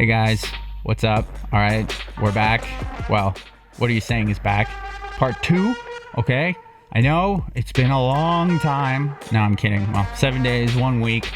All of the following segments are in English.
Hey guys, what's up? All right, we're back. Well, what are you saying is back? Part 2, okay? I know, it's been a long time. No, I'm kidding. Well, 7 days, 1 week.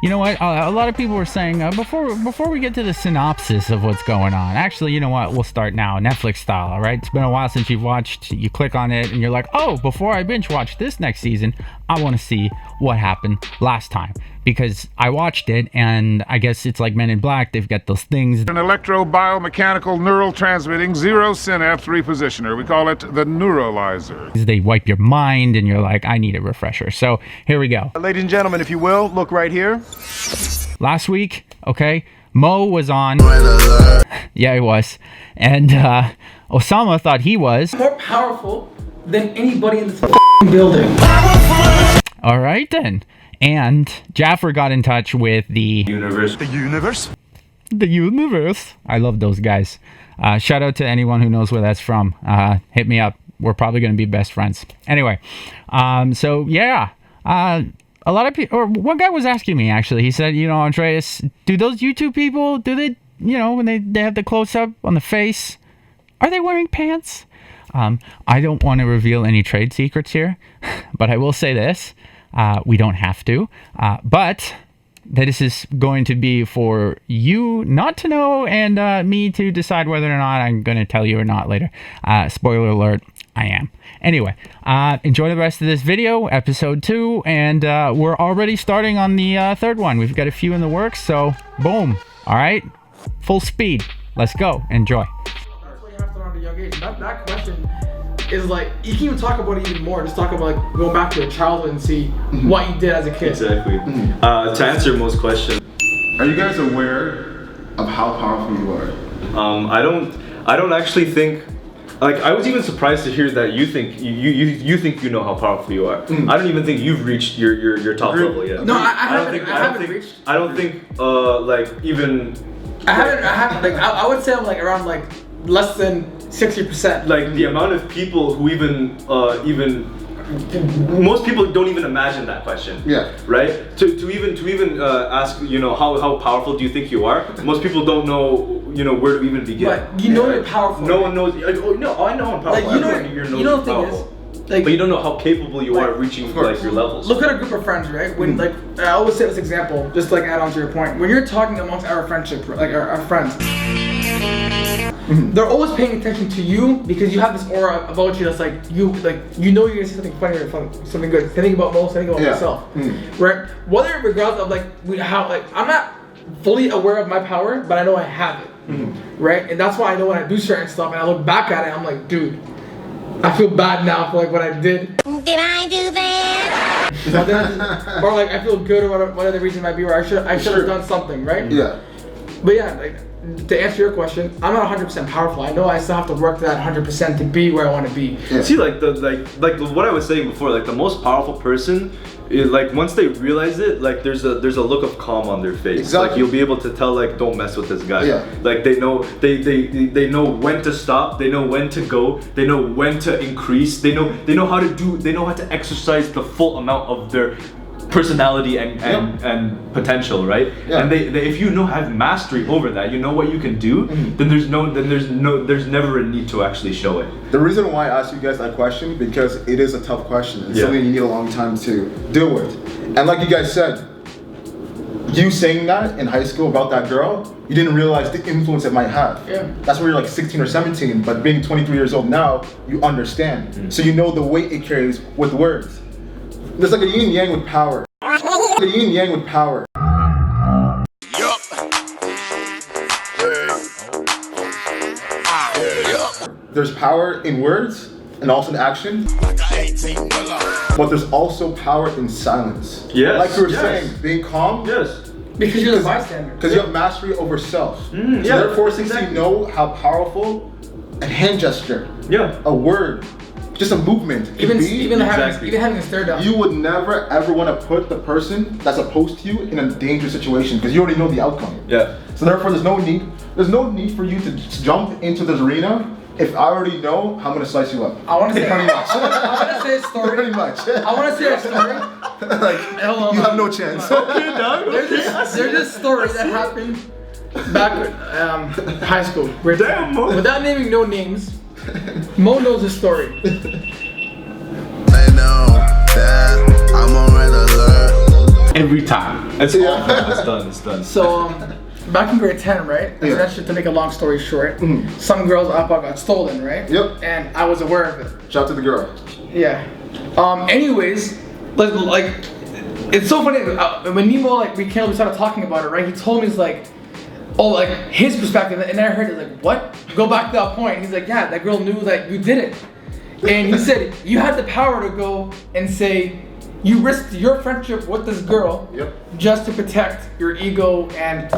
You know what? A lot of people were saying, before we get to the synopsis of what's going on, actually, you know what? We'll start now, Netflix style, all right? It's been a while since you've watched, you click on it, and you're like, oh, before I binge watch this next season, I want to see what happened last time. Because I watched it, and I guess it's like Men in Black, they've got those things. An electro-biomechanical neural transmitting zero synapse repositioner. We call it the neuralizer. They wipe your mind, and you're like, I need a refresher. So here we go. Ladies and gentlemen, if you will, look right here. Last week, okay, Mo was on. Yeah, he was. And Osama thought he was more powerful than anybody in this building. All right, then. And Jaffer got in touch with the universe. The universe? The universe. I love those guys. Shout out to anyone who knows where that's from. Hit me up. We're probably going to be best friends. Anyway, so yeah. A lot of people, or one guy was asking me actually, he said, you know, Andreas, do those YouTube people, do they, you know, when they have the close-up on the face, are they wearing pants? I don't want to reveal any trade secrets here, but I will say this. We don't have to, but this is going to be for you not to know and me to decide whether or not I'm going to tell you or not later. Spoiler alert, I am. Anyway, enjoy the rest of this video, episode 2, and we're already starting on the third one. We've got a few in the works, so boom. All right, full speed. Let's go. Enjoy. That's what you have to learn at a young age. That question is like, you can even talk about it even more. Just talk about like going back to your childhood and see what you did as a kid. Exactly. To answer most questions, are you guys aware of how powerful you are? I don't actually think. Like, I was even surprised to hear that you think you think you know how powerful you are. I don't even think you've reached your top level yet. No, I haven't reached. I don't think like even. I haven't. Like I would say I'm like around like less than 60%. Like the amount of people who even most people don't even imagine that question. Yeah. Right. To even ask, you know, how powerful do you think you are? Most people don't know, you know, where to even begin. But you know you're powerful. No one knows. Like, oh no, I know I'm powerful. Like you know the thing is, like, but you don't know how capable you are at reaching like your levels. Look at a group of friends, right? When like I always say this example, just like add on to your point. When you're talking amongst our friendship, like our friends. They're always paying attention to you because you have this aura about you that's like you know you're gonna say something funny or something good. Think about most, think about myself, right? Whether regardless of I'm not fully aware of my power, but I know I have it, right? And that's why I know when I do certain stuff and I look back at it, I'm like, dude, I feel bad now for like what I did. Did I do that? Or like I feel good or whatever the reason might be, where I should have done something, right? Yeah. But yeah, like, to answer your question, I'm not 100% powerful. I know I still have to work that 100% to be where I want to be. Yeah. See, like what I was saying before, like the most powerful person, like once they realize it, like there's a look of calm on their face. Exactly. Like you'll be able to tell, like, don't mess with this guy. Yeah. Like they know know when to stop. They know when to go. They know when to increase. They know how to They know how to exercise the full amount of their personality and potential, right? Yeah. And they if you have mastery over that, you know what you can do, then there's never a need to actually show it. The reason why I asked you guys that question, because it is a tough question. It's something you need a long time to deal with. And like you guys said, you saying that in high school about that girl, you didn't realize the influence it might have. Yeah. That's when you're like 16 or 17, but being 23 years old now, you understand. So you know the weight it carries with words. There's like a yin and yang with power. The yin and yang with power. There's power in words and also in action. But there's also power in silence. Yes. Like you were saying, being calm. Yes. Because you're the bystander. Because you have mastery over self. So therefore, since you know how powerful a hand gesture, a word, just a movement even having a stare down, you would never ever want to put the person that's opposed to you in a dangerous situation because you already know the outcome. Yeah. So therefore, there's no need for you to jump into this arena if I already know, I'm gonna slice you up. I want to say. Pretty much. I want to say a story. Pretty much. I want to say a story. Like, you have no chance. There's this story that happened back in high school. Damn, Mo. Without naming no names, Mo knows the story. They know that I'm on red alert. Every time. It's done. It's done. So, back in grade 10, right? Yeah. That's just to make a long story short. Some girl's iPod got stolen, right? Yep. And I was aware of it. Shout out to the girl. Yeah. Anyways, like, it's so funny. When Nemo, we started talking about it, right? He told me, he's like, oh, like, his perspective. And I heard it, like, what? Go back to that point. He's like, yeah, that girl knew that you did it. And he said, you had the power to go and say, you risked your friendship with this girl just to protect your ego and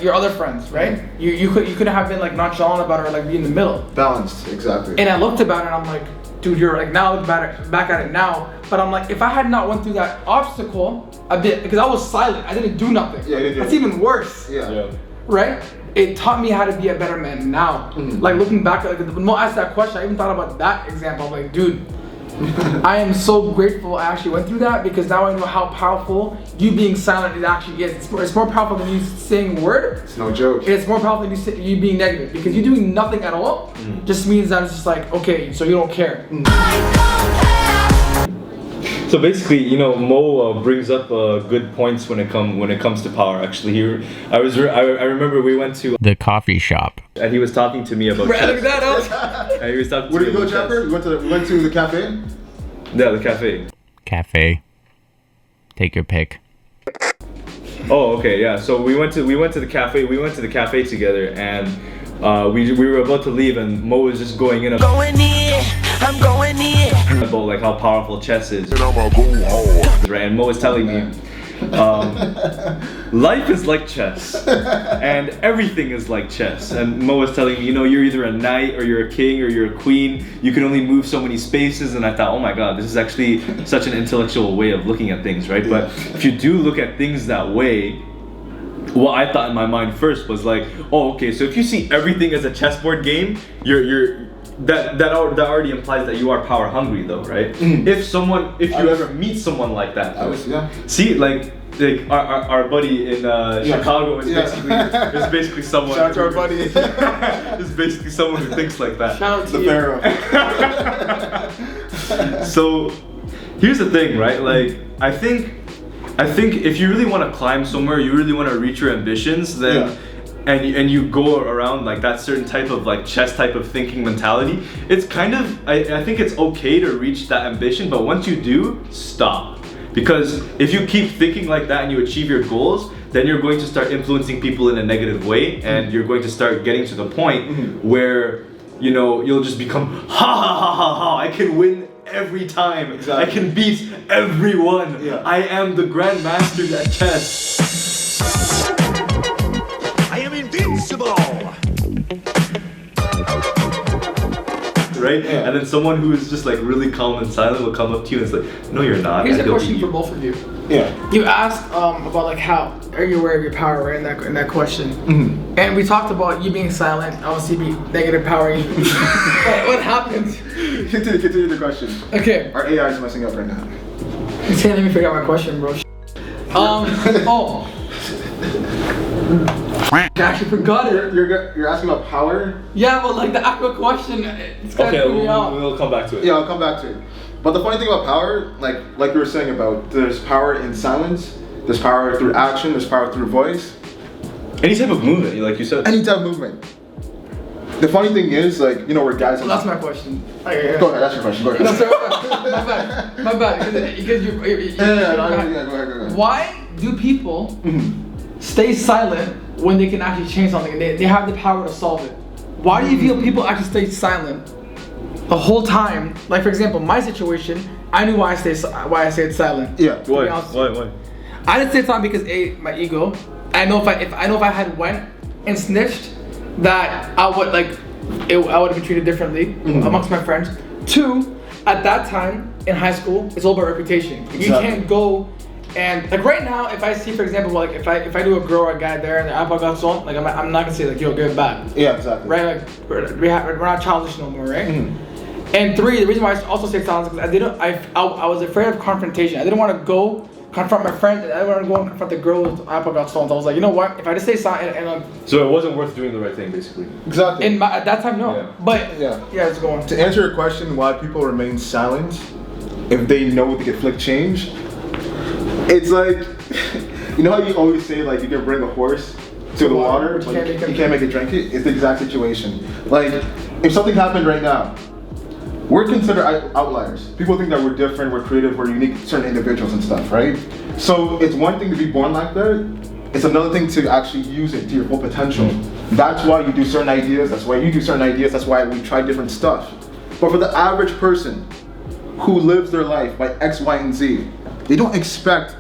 your other friends, right? You couldn't have been like nonchalant about it or like be in the middle. Balanced, exactly. And I looked about it and I'm like, dude, you're like, now I look back at it now. But I'm like, if I had not went through that obstacle a bit, because I was silent, I didn't do nothing. Yeah, you did. That's even worse. Yeah. Right? It taught me how to be a better man now. Like looking back, when Mo asked that question, I even thought about that example. I'm like, dude, I am so grateful I actually went through that, because now I know how powerful you being silent it actually is. It's more powerful than you saying a word. It's no joke. It's more powerful than you being negative, because you doing nothing at all just means that it's just like, okay, so you don't care. So basically, Mo brings up good points when it comes to power. Actually, I remember we went to The coffee shop. and he was talking to me about Right, chess. look at that up. And he was talking to Where me did you go, about Chopper? chess. We went to the cafe. Yeah, the cafe. Cafe. Take your pick. Oh, okay, yeah. So we went to the cafe. We went to the cafe together, and we were about to leave, and Mo was just going in about like how powerful chess is. Right, and Mo was telling me, life is like chess, and everything is like chess. And Mo was telling me, you're either a knight or you're a king or you're a queen. You can only move so many spaces. And I thought, oh my God, this is actually such an intellectual way of looking at things, right? But if you do look at things that way, what I thought in my mind first was like, oh, okay, so if you see everything as a chessboard game, that already implies that you are power hungry, though, right? If you ever meet someone like that, see, like our buddy in Chicago is basically someone. Shout out to our buddy. Is basically someone who thinks like that. Shout out to The you. Pharaoh. So here's the thing, right? Like I think if you really want to climb somewhere, you really want to reach your ambitions, then and you go around like that certain type of like chess type of thinking mentality, it's kind of I think it's okay to reach that ambition, but once you do, stop. Because if you keep thinking like that and you achieve your goals, then you're going to start influencing people in a negative way, and you're going to start getting to the point where you'll just become ha, I can win every time. Exactly. I can beat everyone. Yeah. I am the grandmaster at chess. I am invincible. Right? And then someone who is just like really calm and silent will come up to you and it's like, no, you're not. Here's a And they'll question beat for you. both of you. Yeah. You asked about like how are you aware of your power, right? In that question, and we talked about you being silent, obviously be negative power. What happened? Continue the question. Okay. Our AI is messing up right now. Let me figure out my question, bro. Oh. I actually forgot it. You're asking about power? Yeah, but like the actual question, it's kind Okay, of me out. we'll come back to it. Yeah, I'll come back to it. But the funny thing about power, like we were saying about, there's power in silence, there's power through action, there's power through voice. Any type of movement, like you said. Any type of movement. The funny thing is, like, where guys. So that's my question. Okay, Go ahead, that's your question. Go ahead. No, sorry, my bad. Because you Yeah, go ahead. Why do people stay silent when they can actually change something? They have the power to solve it. Why do you feel people actually stay silent the whole time? Like for example, my situation, I knew why I stayed silent. Yeah. Why? I didn't stay silent because my ego. I know if I had went and snitched, that I would I would have been treated differently amongst my friends. 2, at that time in high school, it's all about reputation. You can't go And like right now, if I see, for example, like if I do a girl or a guy there and the apple got stolen, like I'm not gonna say like, yo, give it back. Yeah, exactly. Right, like we're not childish no more, right? Mm-hmm. And 3, the reason why I also say silence is because I was afraid of confrontation. I didn't want to go confront my friend. I didn't want to go and confront the girl with apple got stolen. So I was like, you know what? If I just stay silent and So it wasn't worth doing the right thing, basically. Exactly. at that time, no. Yeah. But Yeah. it's going. To answer your question, why people remain silent if they know they can flick change, it's like, you know how you always say like you can bring a horse to the water, but you can't make it drink it? It's the exact situation. Like, if something happened right now, we're considered outliers. People think that we're different, we're creative, we're unique, certain individuals and stuff, right? So it's one thing to be born like that, it's another thing to actually use it to your full potential. That's why you do certain ideas, that's why you do certain ideas, that's why we try different stuff. But for the average person who lives their life by X, Y, and Z, they don't expect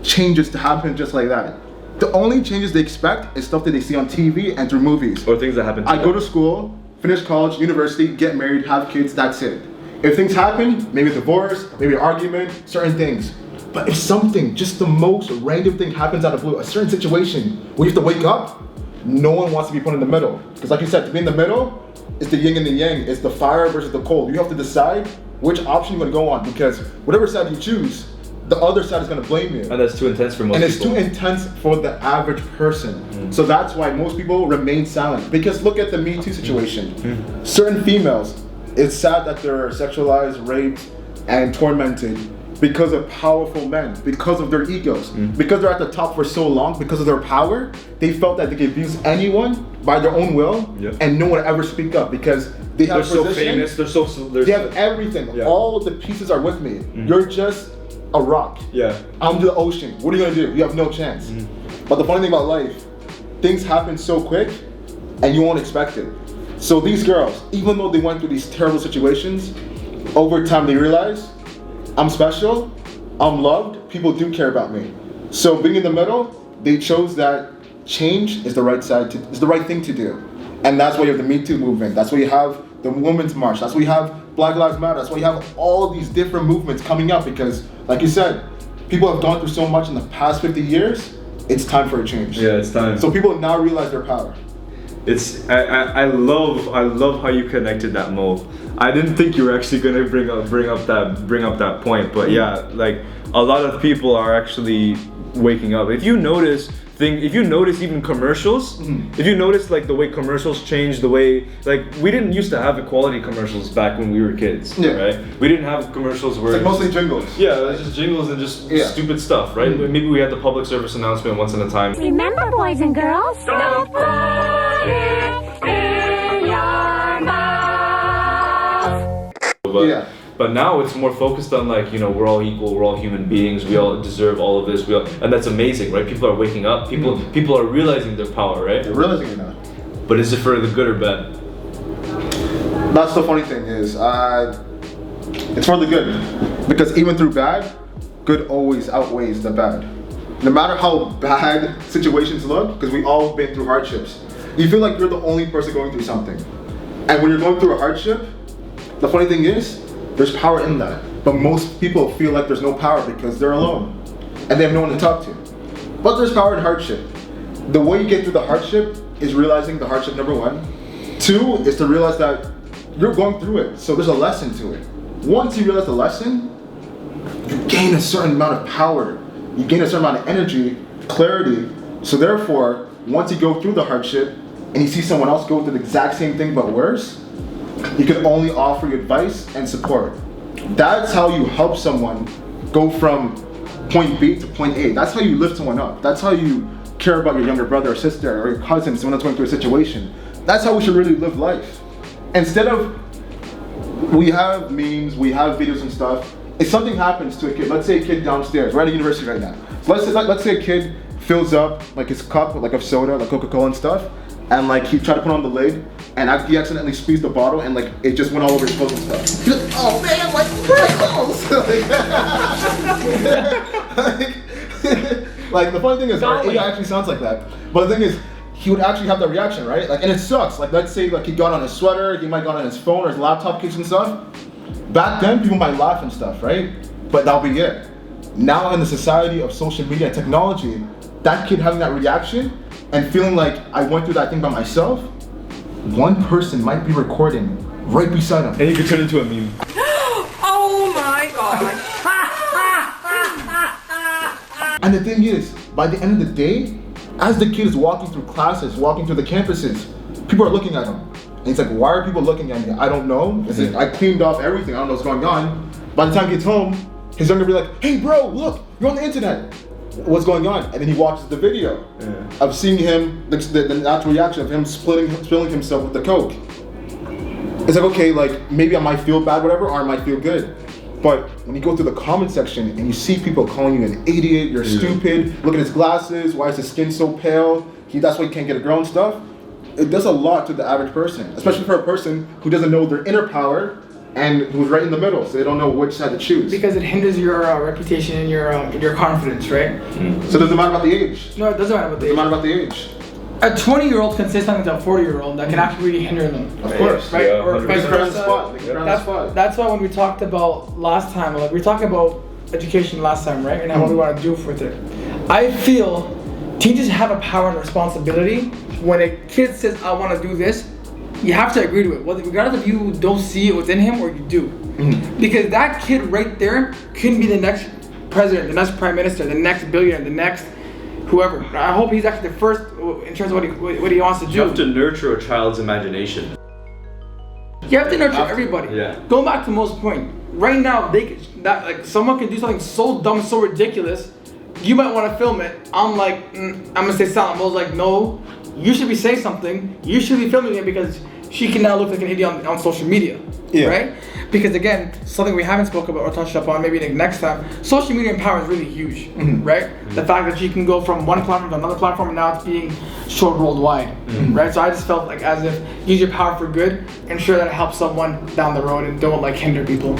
changes to happen just like that. The only changes they expect is stuff that they see on TV and through movies. Or things that happen to I them. go to school, finish college, university, get married, have kids, that's it. If things happen, maybe a divorce, maybe an argument, certain things. But if something, just the most random thing happens out of blue, a certain situation where you have to wake up, no one wants to be put in the middle. Because like you said, to be in the middle, it's the yin and the yang, it's the fire versus the cold. You have to decide which option you're gonna go on, because whatever side you choose, the other side is gonna blame you. And that's too intense for most And people. it's too intense for the average person. So that's why most people remain silent. Because look at the Me Too situation. Certain females, it's sad that they're sexualized, raped, and tormented because of powerful men, because of their egos. Because they're at the top for so long, because of their power, they felt that they could abuse anyone by their own will, and no one would ever speak up because they have They're so position, famous, they have everything. Yeah. All of the pieces are with me. You're just a rock. Yeah. I'm the ocean. What are you gonna do? You have no chance. But the funny thing about life, things happen so quick and you won't expect it. So these girls, even though they went through these terrible situations, over time they realize, I'm special, I'm loved, people do care about me. So being in the middle, they chose that change is the right thing to do. And that's why you have the Me Too movement. That's why you have the Women's March. That's why you have Black Lives Matter. That's why you have all these different movements coming up, because like you said, people have gone through so much in the past 50 years, it's time for a change. Yeah, it's time. So people now realize their power. I love how you connected that, Mo. I didn't think you were actually gonna bring up that point, but yeah, like a lot of people are actually waking up. If you notice even commercials, if you notice like the way commercials change, the way like we didn't used to have equality commercials back when we were kids, right? We didn't have commercials where It's like mostly jingles. Yeah, it was just jingles and just stupid stuff, right? Maybe we had the public service announcement once in a time. Remember, boys and girls, don't put it in your mouth. But now it's more focused on like, you know, we're all equal, we're all human beings, we all deserve all of this, and that's amazing, right? People are waking up, people are realizing their power, right? They're realizing it now. But is it for the good or bad? That's the funny thing is, it's for the good. Because even through bad, good always outweighs the bad. No matter how bad situations look, because we all been through hardships, you feel like you're the only person going through something. And when you're going through a hardship, the funny thing is, there's power in that. But most people feel like there's no power because they're alone and they have no one to talk to. But there's power in hardship. The way you get through the hardship is realizing the hardship, number one. 2 is to realize that you're going through it, so there's a lesson to it. Once you realize the lesson, you gain a certain amount of power. You gain a certain amount of energy, clarity. So therefore, once you go through the hardship and you see someone else go through the exact same thing but worse, you can only offer you advice and support. That's how you help someone go from point B to point A. That's how you lift someone up. That's how you care about your younger brother or sister or your cousin, someone that's going through a situation. That's how we should really live life. Instead of, we have memes, we have videos and stuff. If something happens to a kid, let's say a kid downstairs, we're at a university right now. So let's say a kid fills up like his cup with like of soda, like Coca-Cola and stuff, and like he tried to put on the lid, and he accidentally squeezed the bottle, and like it just went all over his clothes and stuff. He's like, oh man, like like the funny thing is, it actually sounds like that. But the thing is, he would actually have that reaction, right? Like, and it sucks. Like, let's say like he got on his sweater, he might got on his phone or his laptop case and stuff. Back then, people might laugh and stuff, right? But that'll be it. now in the society of social media and technology, that kid having that reaction and feeling like I went through that thing by myself, one person might be recording right beside him. And you could turn into a meme. Oh my god. And the thing is, by the end of the day, as the kid is walking through classes, walking through the campuses, people are looking at him. And he's like, why are people looking at me? I don't know. It's like, I cleaned off everything. I don't know what's going on. By the time he gets home, his younger will be like, hey bro, look, you're on the internet. What's going on? And then he watches the video of seeing him, the natural reaction of him spilling himself with the Coke. It's like, okay, like maybe I might feel bad, whatever, or I might feel good. But when you go through the comment section and you see people calling you an idiot, you're stupid, look at his glasses, why is his skin so pale? That's why he can't get a girl and stuff. It does a lot to the average person, especially for a person who doesn't know their inner power and who's right in the middle, so they don't know which side to choose. Because it hinders your reputation and your confidence, right? So it doesn't matter about the age. No, it doesn't matter about the It age. doesn't matter about the age. A 20-year-old can say something to a 40-year-old that can actually really hinder them. Of course. Right? Yeah, Or 100%. vice They can put on the versa. spot. They can put on the spot. That's why when we talked about last time, like we talked about education last time, right? And what we want to do with it. I feel teachers have a power and responsibility. When a kid says, I want to do this, you have to agree to it, regardless if you don't see it within him or you do. Because that kid right there can be the next president, the next prime minister, the next billionaire, the next whoever. I hope he's actually the first in terms of what he wants to do. You have to nurture a child's imagination. You have to nurture everybody. Yeah. Going back to Mo's point, right now someone can do something so dumb, so ridiculous. You might want to film it. I'm like, I'm gonna say something. Mo's like, no, you should be saying something. You should be filming it because she can now look like an idiot on social media, right? Because again, something we haven't spoken about or touched upon, maybe next time. Social media and power is really huge, right? The fact that you can go from one platform to another platform and now it's being showed worldwide, right? So I just felt like as if use your power for good, ensure that it helps someone down the road and don't like hinder people.